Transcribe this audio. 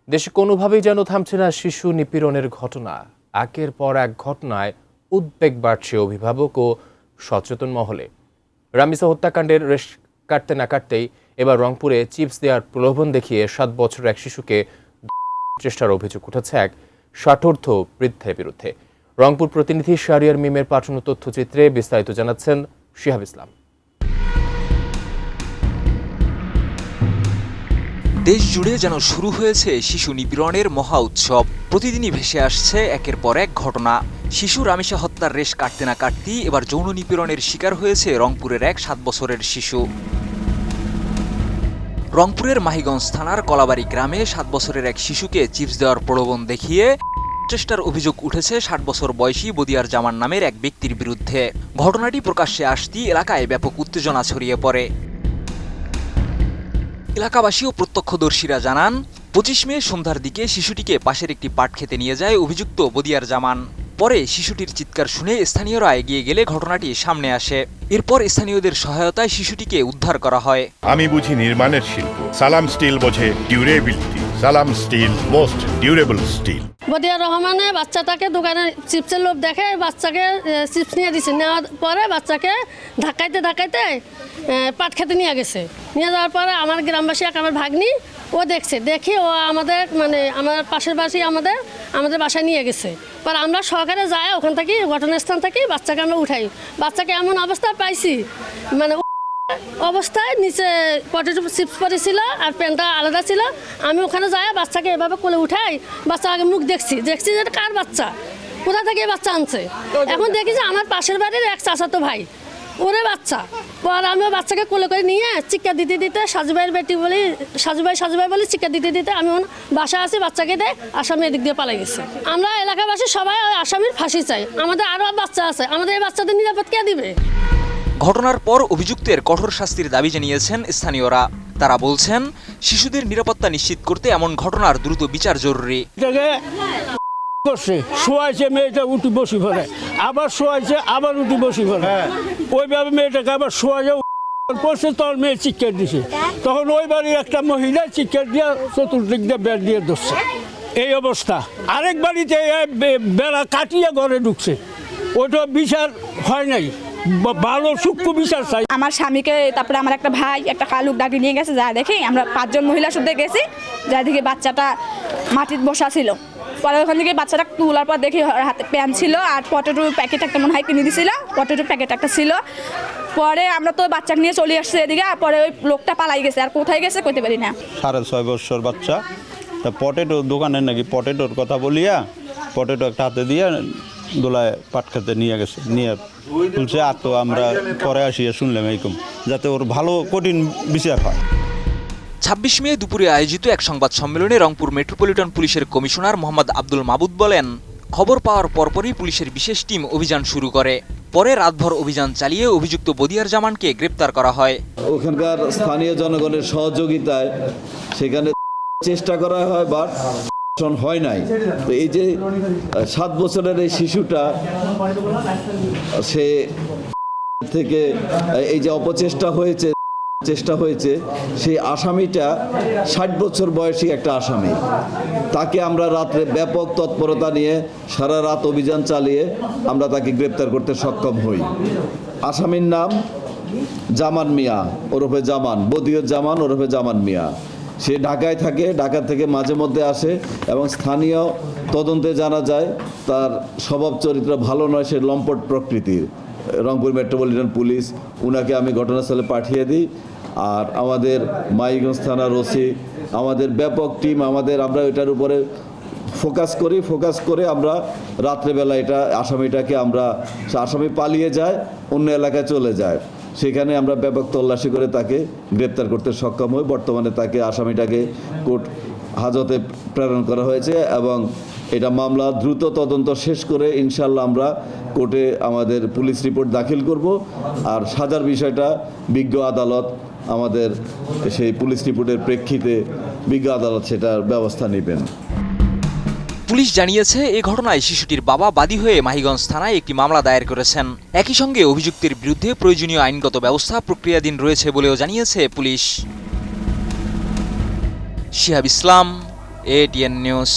দেশে কোনোভাবেই যেন থামছে না শিশু নিপীড়নের ঘটনা। একের পর এক ঘটনায় উদ্বেগ বাড়ছে অভিভাবক ও সচেতন মহলে। রামিসা হত্যাকাণ্ডের রেশ কাটতে না কাটতেই এবার রংপুরে চিপস দেওয়ার প্রলোভন দেখিয়ে 7 বছরের এক শিশুকে চেষ্টার অভিযোগ উঠেছে এক ষাটোর্ধ্ব বৃদ্ধের বিরুদ্ধে। রংপুর প্রতিনিধি শাহরিয়ার মিমের পাঠানো তথ্যচিত্রে বিস্তারিত জানাচ্ছেন শিহাব ইসলাম। দেশ জুড়ে যেন শুরু হয়েছে শিশু নিপীড়নের মহা উৎসব। প্রতিদিনই ভেসে আসছে একের পর এক ঘটনা। শিশু রামিসা হত্যার রেশ কাটতে না কাটতেই এবার যৌন নিপীড়নের শিকার হয়েছে রংপুরের এক 7 বছরের শিশু। রংপুরের মাহিগঞ্জ থানার কলাবাড়ি গ্রামে 7 বছরের এক শিশুকে চিপস দেওয়ার প্রলোভন দেখিয়ে চেষ্টার অভিযোগ উঠেছে 60 বছর বয়সী বদিয়ার জামান নামের এক ব্যক্তির বিরুদ্ধে। ঘটনাটি প্রকাশ্যে আসতেই এলাকায় ব্যাপক উত্তেজনা ছড়িয়ে পড়ে। এলাকাবাসী ও প্রত্যক্ষদর্শীরা জানান, 25 মে সন্ধ্যার দিকে শিশুটিকে পাশের একটি পাট খেতে নিয়ে যায় অভিযুক্ত বদিয়ার জামান। পরে শিশুটির চিৎকার শুনে স্থানীয়রা এগিয়ে গেলে ঘটনাটি সামনে আসে। এরপর স্থানীয়দের সহায়তায় শিশুটিকে উদ্ধার করা হয়। আমি বুঝি নির্মাণের শিল্প, সালাম স্টিল বোঝে ডিউরেবিলিটি। সালাম still, most durable still. Badiar রহমানে বাচ্চাটাকে দোকানে চিপসের লোভ দেখে বাচ্চাকে চিপস নিয়ে দিচ্ছে। নেওয়ার পরে বাচ্চাকে ধাক্কাইতে পাট খেতে নিয়ে গেছে। নিয়ে যাওয়ার পরে আমার গ্রামবাসী আমার ভাগ্নি ও দেখি ও আমাদের আমার পাশের বাসী আমাদের বাসায় নিয়ে গেছে। পর আমরা সহকারে যাই ওখান থেকে ঘটনাস্থান থেকে বাচ্চাকে আমরা উঠাই। বাচ্চাকে এমন অবস্থা পাইছি অবস্থায় নিচে পটেটো চিপস পরেছিল আর প্যান্টটা আলাদা ছিল। আমি ওখানে যাই বাচ্চাকে এভাবে কোলে উঠাই। বাচ্চা আগে মুখ দেখছি যে কার বাচ্চা, কোথা থেকে বাচ্চা আনছে। এখন দেখি যে আমার পাশের বাড়ির এক চাচাতো ভাই ওরে বাচ্চা। পর আমি বাচ্চাকে কোলে করে নিয়ে চিৎকার দিতে সাজুভাইয়ের বেটি বলি সাজুভাই বলি চিৎকার দিতে আমি বাসা আছি বাচ্চাকে দেয় আসামি এদিক দিয়ে পালাই গেছে। আমরা এলাকাবাসী সবাই আসামির ফাঁসি চাই। আমাদের আরও বাচ্চা আছে, আমাদের এই বাচ্চাদের নিরাপদ কে দিবে? ঘটনার পর অভিযুক্তের কঠোর শাস্তির দাবি জানিয়েছেন স্থানীয়রা। তারা বলছেন, শিশুদের নিরাপত্তা নিশ্চিত করতে এমন ঘটনার দ্রুত বিচার জরুরি। শোয়াইছে মেয়েটা উঠি বসি পড়ে, আবার শোয়াইছে আবার উঠি বসি পড়ে। ওইভাবে মেয়েটাকে আবার শোয়াইছে পড়ছে, তোর মেয়ে চিৎকার দিছে। তখন ওই বাড়ির একটা মহিলা চিৎকার দিয়ে চতুর্দিক দিয়ে বেড় দিয়ে ধরছে। এই অবস্থা। আরেক বাড়িতে বেড়া কাটিয়ে ঘরে ঢুকছে, ওইটা বিচার হয় নাই। ভালো সূক্ষ্ম বিচার চাই। আমার স্বামীকে তারপরে আমার একটা ভাই একটা কালুক ডাকি নিয়ে গেছে। যা দেখি আমরা 5 জন মহিলা শুদ্ধে গেছি, যা দেখি বাচ্চাটা মাটির বসা ছিল। পরে ওখান থেকে বাচ্চাটা তোলার পর দেখি হাতে প্যান্ট ছিল আর পটেটো প্যাকেট একটা মনে হয় কিনে দিয়েছিল, পটেটো প্যাকেট একটা ছিল। পরে আমরা তো বাচ্চাকে নিয়ে চলে আসছি এদিকে। পরে ওই লোকটা পালাই গেছে, আর কোথায় গেছে কইতে পারি না। 6.5 বছর বাচ্চা, তা পটেটো দোকানের নাকি পটেটোর কথা বলিয়া পটেটো একটা হাতে দিয়ে দোলায় পাট খেতে নিয়ে গেছে, নিয়ে তুলছে। আর তো আমরা পরে আসিয়া শুনলাম এইরকম, যাতে ওর ভালো কঠিন বিচার হয়। 26 মে দুপুরে আয়োজিত এক সংবাদ সম্মেলনে রংপুর মেট্রোপলিটন পুলিশের কমিশনার মোহাম্মদ আব্দুল মাবুদ বলেন, খবর পাওয়ার পরপরই পুলিশের বিশেষ টিম অভিযান শুরু করে। পরে রাতভর অভিযান চালিয়ে অভিযুক্ত বদিয়ার জামানকে গ্রেপ্তার করা হয়। ওখানকার স্থানীয় জনগণের সহযোগিতায় সেখানে চেষ্টা করা হয়, বাট হয় নাই। তো এই যে 7 বছরের এই শিশুটা, সে থেকে এই যে অপচেষ্টা হয়েছে সেই আসামিটা 60 বছর বয়সী একটা আসামি। তাকে আমরা রাত্রে ব্যাপক তৎপরতা নিয়ে সারা রাত অভিযান চালিয়ে আমরা তাকে গ্রেপ্তার করতে সক্ষম হই। আসামির নাম জামান মিয়া ওরফে জামান, বদিউর জামান ওরফে জামান মিয়া। সে ঢাকায় থাকে, ঢাকা থেকে মাঝে মধ্যে আসে এবং স্থানীয় তদন্তে জানা যায় তার স্বভাব চরিত্র ভালো নয়, সে লম্পট প্রকৃতির। রংপুর মেট্রোপলিটন পুলিশ উনাকে আমি ঘটনাস্থলে পাঠিয়ে দিই। আর আমাদের মাইগঞ্জ থানার ওসি, আমাদের ব্যাপক টিম, আমরা এটার উপরে ফোকাস করে আমরা রাত্রেবেলা আসামি পালিয়ে যায়, অন্য এলাকায় চলে যায়। সেখানে আমরা ব্যাপক তল্লাশি করে তাকে গ্রেপ্তার করতে সক্ষম হই। বর্তমানে আসামিটাকে কোর্ট হাজতে প্রেরণ করা হয়েছে এবং এটা মামলা দ্রুত তদন্ত শেষ করে ইনশাল্লাহ আমরা কোর্টে আমাদের পুলিশ রিপোর্ট দাখিল করব। আর সাজার বিষয়টা বিজ্ঞ আদালত আমাদের সেই পুলিশ রিপোর্টের প্রেক্ষিতে বিজ্ঞ আদালত সেটার ব্যবস্থা নেবেন। পুলিশ জানিয়েছে, এ ঘটনায় শিশুটির বাবা বাদী হয়ে মাহিগঞ্জ থানায় একটি মামলা দায়ের করেছেন। একই সঙ্গে অভিযুক্তের বিরুদ্ধে প্রয়োজনীয় আইনগত ব্যবস্থা প্রক্রিয়াধীন রয়েছে বলেও জানিয়েছে পুলিশ। শিহাব ইসলাম, এটিএন নিউজ।